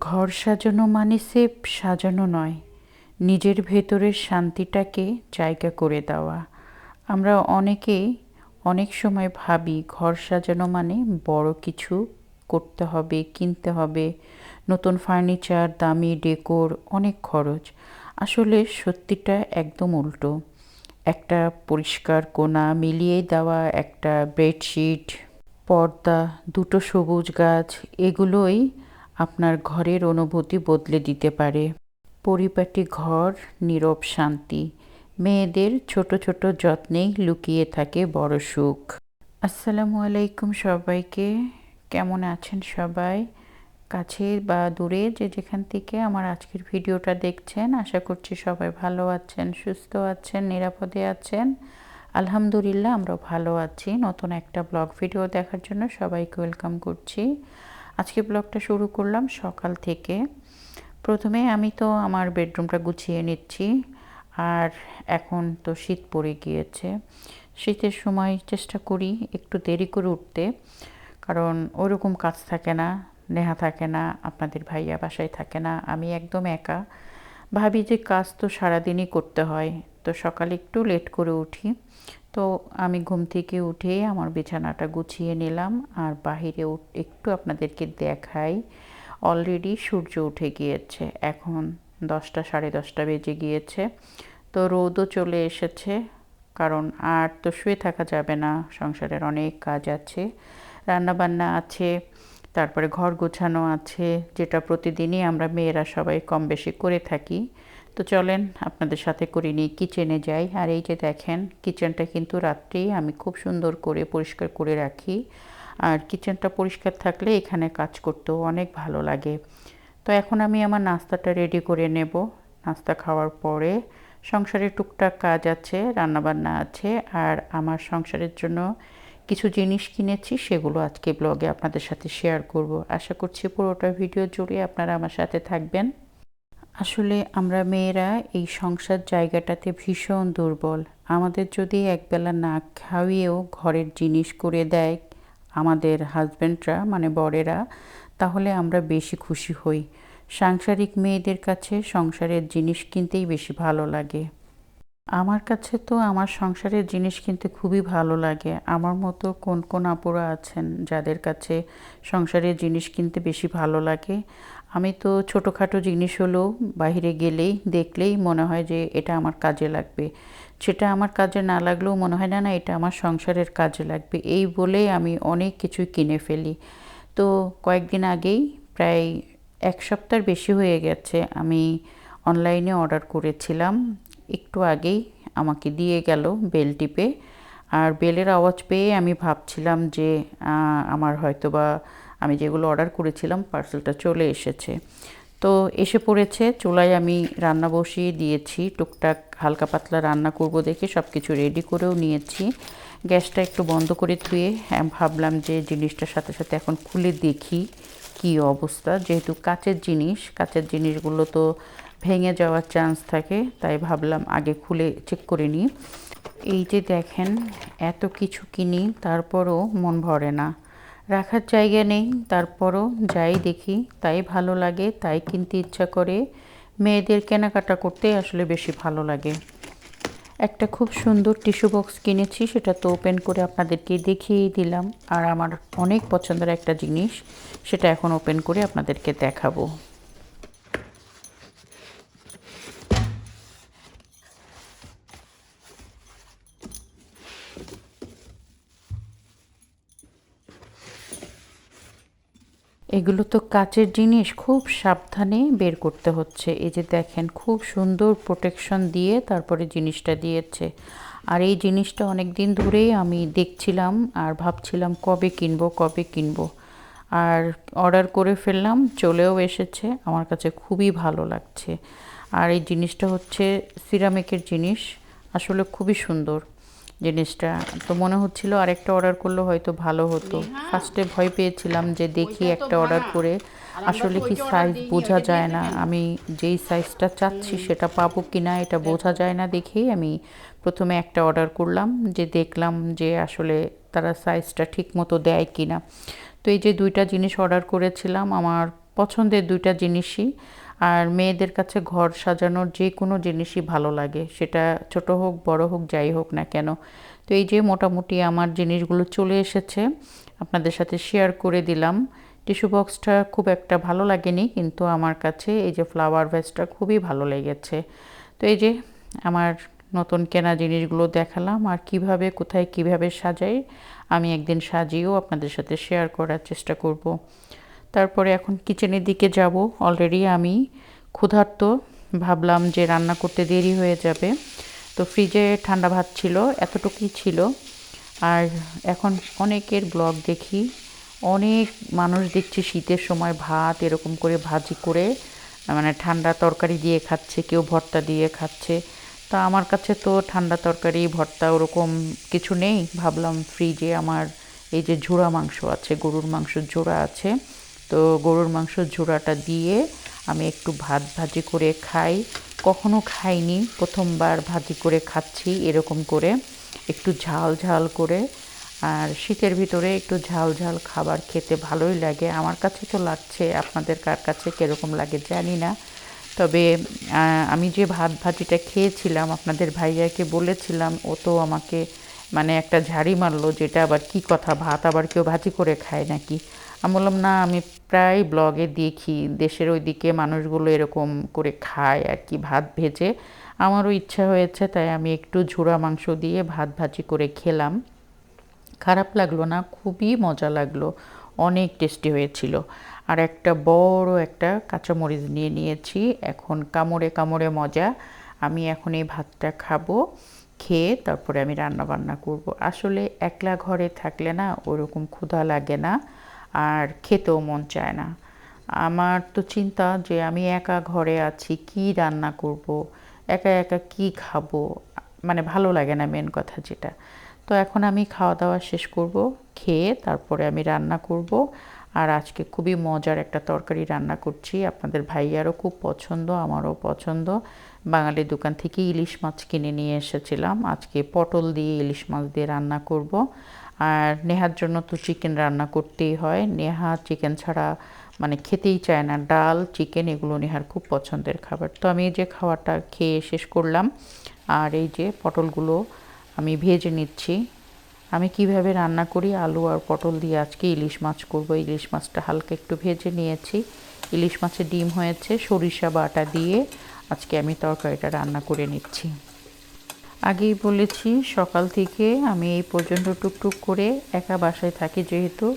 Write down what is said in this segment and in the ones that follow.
ঘর সাজানো মানে সেফ সাজানো নয়, নিজের ভেতরের শান্তিটাকে জায়গা করে দেওয়া। আমরা অনেকেই অনেক সময় ভাবি ঘর সাজানো মানে বড় কিছু করতে হবে, কিনতে হবে, নতুন ফার্নিচার, দামি ডেকোর, অনেক খরচ। আসলে সত্যিটা একদম উল্টো। একটা পরিষ্কার কোণা মিলিয়ে দেওয়া, একটা বেডশিট, পর্দা, দুটো সবুজ গাছ, এগুলোই আপনার ঘরের অনুভূতি বদলে দিতে পারে। পরিপাটি ঘর, নীরব শান্তি। মেয়েদের ছোট ছোট যত্নেই লুকিয়ে থাকে বড় সুখ। আসসালামু আলাইকুম সবাইকে। কেমন আছেন সবাই? কাছে বা দূরে যে যেখান থেকে আমার আজকের ভিডিওটা দেখছেন, আশা করছি সবাই ভালো আছেন, সুস্থ আছেন, নিরাপদে আছেন। আলহামদুলিল্লাহ আমরাও ভালো আছি। নতুন একটা ব্লগ ভিডিও দেখার জন্য সবাইকে ওয়েলকাম করছি। আজকে ব্লগটা শুরু করলাম সকাল থেকে। প্রথমে আমি তো আমার বেডরুমটা গুছিয়ে নিচ্ছি। আর এখন তো শীত পড়ে গিয়েছে। শীতের সময় চেষ্টা করি একটু দেরি করে উঠতে, কারণ ওরকম কাজ থাকে না, নেহা থাকে না, আপনাদের ভাইয়া বাসায় থাকে না, আমি একদম একা। ভাবি যে কাজ তো সারাদিনই করতে হয়, তো সকালে একটু লেট করে উঠি। তো আমি ঘুম থেকে উঠেই আমার বিছানাটা গুছিয়ে নিলাম। আর বাহিরে একটু আপনাদেরকে দেখাই, অলরেডি সূর্য উঠে গিয়েছে। এখন 10টা, 10:30 বেজে গিয়েছে। তো রোদও চলে এসেছে, কারণ আর তো শুয়ে থাকা যাবে না, সংসারের অনেক কাজ আছে, রান্নাবান্না আছে, তারপরে ঘর গোছানো আছে, যেটা প্রতিদিনই আমরা মেয়েরা সবাই কম বেশি করে থাকি। তো চলেন আপনাদের সাথে করে নিয়ে কিচেনে যাই। আর এই যে দেখেন, কিচেনটা কিন্তু রাত্রেই আমি খুব সুন্দর করে পরিষ্কার করে রাখি। আর কিচেনটা পরিষ্কার থাকলে এখানে কাজ করতেও অনেক ভালো লাগে। তো এখন আমি আমার নাস্তাটা রেডি করে নেব। নাস্তা খাওয়ার পরে সংসারের টুকটাক কাজ আছে, রান্নাবান্না আছে, আর আমার সংসারের জন্য কিছু জিনিস কিনেছি, সেগুলো আজকে ব্লগে আপনাদের সাথে শেয়ার করব। আশা করছি পুরোটা ভিডিও জুড়ে আপনারা আমার সাথে থাকবেন। আসলে আমরা মেয়েরা এই সংসার জায়গাটাতে ভীষণ দুর্বল। আমাদের যদি একবেলা না খাওয়িয়েও ঘরের জিনিস করে দেয় আমাদের হাজব্যান্ডরা, মানে বরেরা, তাহলে আমরা বেশি খুশি হই। সাংসারিক মেয়েদের কাছে সংসারের জিনিস কিনতেই বেশি ভালো লাগে। আমার কাছে তো আমার সংসারের জিনিস কিনতে খুবই ভালো লাগে। আমার মতো কোন কোন আপুরা আছেন যাদের কাছে সংসারের জিনিস কিনতে বেশি ভালো লাগে? আমি তো ছোটোখাটো জিনিস হলেও বাইরে গেলেই দেখলেই মনে হয় যে এটা আমার কাজে লাগবে, সেটা আমার কাজে না লাগলেও মনে হয় না না এটা আমার সংসারের কাজে লাগবে, এই বলেই আমি অনেক কিছুই কিনে ফেলি। তো কয়েকদিন আগেই, প্রায় 1 সপ্তাহ বেশি হয়ে গেছে, আমি অনলাইনে অর্ডার করেছিলাম। একটু আগেই আমাকে দিয়ে গেল বেল টিপে। আর বেলের আওয়াজ পেয়ে আমি ভাবছিলাম যে আমার হয়তোবা আমি যেগুলো অর্ডার করেছিলাম পার্সেলটা চলে এসেছে। তো এসে পড়েছে। চুলায় আমি রান্না বসিয়ে দিয়েছি, টুকটাক হালকা পাতলা রান্না করব দেখে সব কিছু রেডি করেও নিয়েছি। গ্যাসটা একটু বন্ধ করে ধুয়ে ভাবলাম যে জিনিসটার সাথে সাথে এখন খুলে দেখি কি অবস্থা। যেহেতু কাচের জিনিস, কাচের জিনিসগুলো তো ভেঙে যাওয়ার চান্স থাকে, তাই ভাবলাম আগে খুলে চেক করে নিই। এই যে দেখেন, এত কিছু কিনি তারপরও মন ভরে না, রাখার জায়গা নেই। তারপরও যাই দেখি তাই ভালো লাগে, তাই কিনতে ইচ্ছা করে। মেয়েদের কেনাকাটা করতে আসলে বেশি ভালো লাগে। একটা খুব সুন্দর টিস্যু বক্স কিনেছি, সেটা তো ওপেন করে আপনাদেরকে দেখিয়ে দিলাম। আর আমার অনেক পছন্দের একটা জিনিস, সেটা এখন ওপেন করে আপনাদেরকে দেখাবো। এগুলো তো কাচের জিনিস, খুব সাবধানে বের করতে হচ্ছে। এই যে দেখেন, খুব সুন্দর প্রোটেকশন দিয়ে তারপরে জিনিসটা দিয়েছে। আর এই জিনিসটা অনেক দিন ধরেই আমি দেখছিলাম আর ভাবছিলাম কবে কিনবো কবে কিনবো। আর অর্ডার করে ফেললাম, চলেও এসেছে। আমার কাছে খুবই ভালো লাগছে। আর এই জিনিসটা হচ্ছে সিরামিকের জিনিস, আসলে খুবই সুন্দর জিনিসটা। তো মনে হচ্ছিল আরেকটা অর্ডার করলে হয়তো ভালো হতো। ফার্স্টে ভয় পেয়েছিলাম যে দেখি একটা অর্ডার করে আসলে কি সাইজ বোঝা যায় না, আমি যেই সাইজটা চাচ্ছি সেটা পাবো কি না এটা বোঝা যায় না দেখেই আমি প্রথমে একটা অর্ডার করলাম, যে দেখলাম যে আসলে তারা সাইজটা ঠিক মতো দেয় কি না। তো এই যে দুইটা জিনিস অর্ডার করেছিলাম, আমার পছন্দের দুইটা জিনিসই। আর মেয়েদের কাছে ঘর সাজানোর যে কোনো জিনিসই ভালো লাগে, সেটা ছোট হোক বড় হোক যাই হোক না কেন। তো এই যে মোটামুটি আমার জিনিসগুলো চলে এসেছে, আপনাদের সাথে শেয়ার করে দিলাম। টিস্যু বক্সটা খুব একটা ভালো লাগেনি, কিন্তু আমার কাছে এই যে ফ্লাওয়ার ভেসটা খুবই ভালো লেগেছে। তো এই যে আমার নতুন কেনা জিনিসগুলো দেখালাম, আর কিভাবে কোথায় কিভাবে সাজাই আমি একদিন সাজিয়েও আপনাদের সাথে শেয়ার করার চেষ্টা করব। তারপরে এখন কিচেনের দিকে যাব। অলরেডি আমি ক্ষুধার্ত, ভাবলাম যে রান্না করতে দেরি হয়ে যাবে, তো ফ্রিজে ঠান্ডা ভাত ছিল, এতটুকুই ছিল। আর এখন অনেকের ব্লগ দেখি, অনেক মানুষ দেখছি শীতের সময় ভাত এরকম করে ভাজি করে মানে ঠান্ডা তরকারি দিয়ে খাচ্ছে, কেউ ভর্তা দিয়ে খাচ্ছে। তা আমার কাছে তো ঠান্ডা তরকারি ভর্তা ওরকম কিছু নেই। ভাবলাম ফ্রিজে আমার এই যে ঝুরা মাংস আছে, গরুর মাংসের ঝোড়া আছে, তো গরুর মাংসের ঝোড়াটা দিয়ে আমি একটু ভাত ভাজি করে খাই। কখনো খাইনি, প্রথমবার ভাজি করে খাচ্ছি এরকম করে, একটু ঝাল ঝাল করে। আর শীতের ভিতরে একটু ঝাল ঝাল খাবার খেতে ভালোই লাগে, আমার কাছে তো লাগছে, আপনাদের কার কাছে কীরকম লাগে জানি না। তবে আমি যে ভাত ভাজিটা খেয়েছিলাম, আপনাদের ভাইয়াকে বলেছিলাম, ও তো আমাকে মানে একটা ঝাড়ি মারলো, যেটা আবার কি কথা, ভাত আবার কেউ ভাজি করে খায় নাকি। আমি বললাম না, আমি প্রায় ব্লগে দেখি দেশের ওইদিকে মানুষগুলো এরকম করে খায় আর কি, ভাত ভেজে। আমারও ইচ্ছা হয়েছে, তাই আমি একটু ঝুরা মাংস দিয়ে ভাত ভাজি করে খেলাম। খারাপ লাগলো না, খুবই মজা লাগলো, অনেক টেস্টি হয়েছিল। আর একটা বড় একটা কাঁচামরিচ নিয়ে নিয়েছি, এখন কামড়ে কামড়ে মজা। আমি এখন এই ভাতটা খাবো, খেয়ে তারপরে আমি রান্না বান্না করব। আসলে একলা ঘরে থাকলে না ওরকম ক্ষুধা লাগে না, আর খেতেও মন চায় না। আমার তো চিন্তা যে আমি একা ঘরে আছি, কি রান্না করব, একা একা কি খাবো, মানে ভালো লাগে না মেন কথা যেটা। তো এখন আমি খাওয়া দাওয়া শেষ করব, খেয়ে তারপরে আমি রান্না করব। আর আজকে খুবই মজার একটা তরকারি রান্না করছি, আপনাদের ভাইয়ারও খুব পছন্দ, আমারও পছন্দ। বাঙালি দোকান থেকে ইলিশ মাছ কিনে নিয়ে এসেছিলাম, আজকে পটল দিয়ে ইলিশ মাছ দিয়ে রান্না করব। আর নেহার জন্য তো চিকেন রান্না করতেই হয়, নেহা চিকেন ছাড়া মানে খেতেই চায় না, ডাল চিকেন এগুলো নেহার খুব পছন্দের খাবার। তো আমি এই যে খাওয়াটা খেয়ে শেষ করলাম, আর এই যে পটলগুলো আমি ভেজে নিচ্ছি। আমি কিভাবে রান্না করি, আলু আর পটল দিয়ে আজকে ইলিশ মাছ করব। ইলিশ মাছটা হালকা একটু ভেজে নিয়েছি, ইলিশ মাছের ডিম হয়েছে, সরিষা বাটা দিয়ে আজকে আমি তরকারিটা রান্না করে নিচ্ছি। আগেই বলেছি সকাল থেকে আমি এই পর্যন্ত টুকটুক করে একা বাসায় থাকি, যেহেতু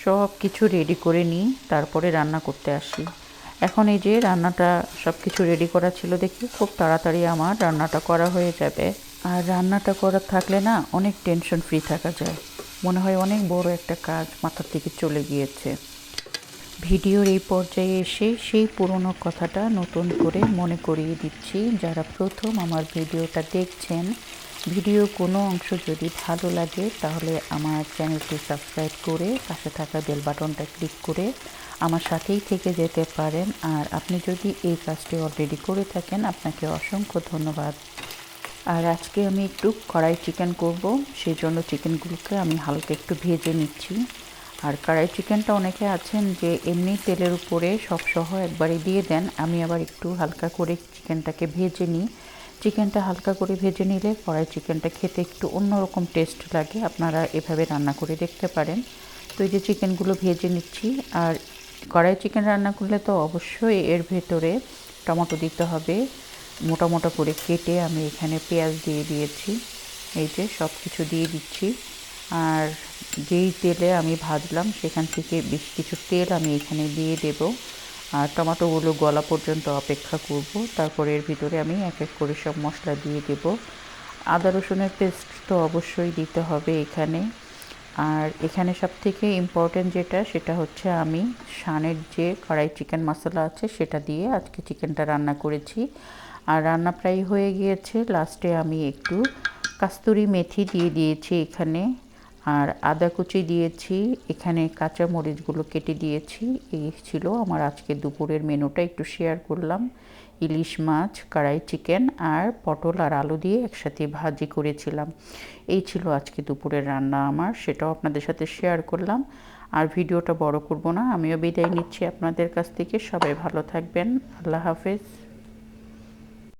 সব কিছু রেডি করে নিই তারপরে রান্না করতে আসি। এখন এই যে রান্নাটা সব কিছু রেডি করা ছিল দেখি, খুব তাড়াতাড়ি আমার রান্নাটা করা হয়ে যাবে। আর রান্নাটা করা থাকলে না অনেক টেনশন ফ্রি থাকা যায়, মনে হয় অনেক বড় একটা কাজ মাথার থেকে চলে গিয়েছে। ভিডিওর এই পর্যায়ে এসে সেই পুরনো কথাটা নতুন করে মনে করিয়ে দিচ্ছি, যারা প্রথম আমার ভিডিওটা দেখছেন, ভিডিও কোনো অংশ যদি ভালো লাগে তাহলে আমার চ্যানেলটি সাবস্ক্রাইব করে পাশে থাকা বেল বাটনটা ক্লিক করে আমার সাথেই থেকে যেতে পারেন। আর আপনি যদি এই কাজটি অলরেডি করে থাকেন, আপনাকে অসংখ্য ধন্যবাদ। আর আজকে আমি একটু কড়াই চিকেন করব, সেই জন্য চিকেনগুলোকে আমি হালকা একটু ভেজে নিচ্ছি। আর কড়াই চিকেনটা অনেকে আছেন যে এমনি তেলের উপরে সব সহ একবারে দিয়ে দেন, আমি আবার একটু হালকা করে চিকেনটাকে ভেজে নিই। চিকেনটা হালকা করে ভেজে নিলে কড়াই চিকেনটা খেতে একটু অন্যরকম টেস্ট লাগে, আপনারা এভাবে রান্না করে দেখতে পারেন। তো এই যে চিকেনগুলো ভেজে নিচ্ছি। আর কড়াই চিকেন রান্না করলে তো অবশ্যই এর ভেতরে টমেটো দিতে হবে, মোটা মোটা করে কেটে আমি এখানে পেঁয়াজ দিয়ে দিয়েছি, এই যে সব কিছু দিয়ে দিচ্ছি। আর যেই তেলে আমি ভাজলাম সেখান থেকে বেশ কিছু তেল আমি এখানে দিয়ে দেব, আর টমেটোগুলো গলা পর্যন্ত অপেক্ষা করব। তারপরে এর ভিতরে আমি এক এক করে সব মশলা দিয়ে দেব। আদা রসুনের পেস্ট তো অবশ্যই দিতে হবে এখানে। আর এখানে সবথেকে ইম্পর্টেন্ট যেটা, সেটা হচ্ছে আমি শানের যে কড়াই চিকেন মশলা আছে সেটা দিয়ে আজকে চিকেনটা রান্না করেছি। আর রান্না প্রায় হয়ে গিয়েছে, লাস্টে আমি একটু কাস্তুরি মেথি দিয়ে দিয়েছি এখানে, আর আদা কুচি দিয়েছি, এখানে কাঁচা মরিচগুলো কেটে দিয়েছি। এই ছিল আমার আজকে দুপুরের মেনুটা, একটু শেয়ার করলাম। ইলিশ মাছ, কড়াই চিকেন আর পটল আর আলু দিয়ে একসাথে ভাজি করেছিলাম। এই ছিল আজকে দুপুরের রান্না আমার, সেটাও আপনাদের সাথে শেয়ার করলাম। আর ভিডিওটা বড় করব না, আমিও বিদায় নিচ্ছি আপনাদের কাছ থেকে। সবাই ভালো থাকবেন। আল্লাহ হাফেজ।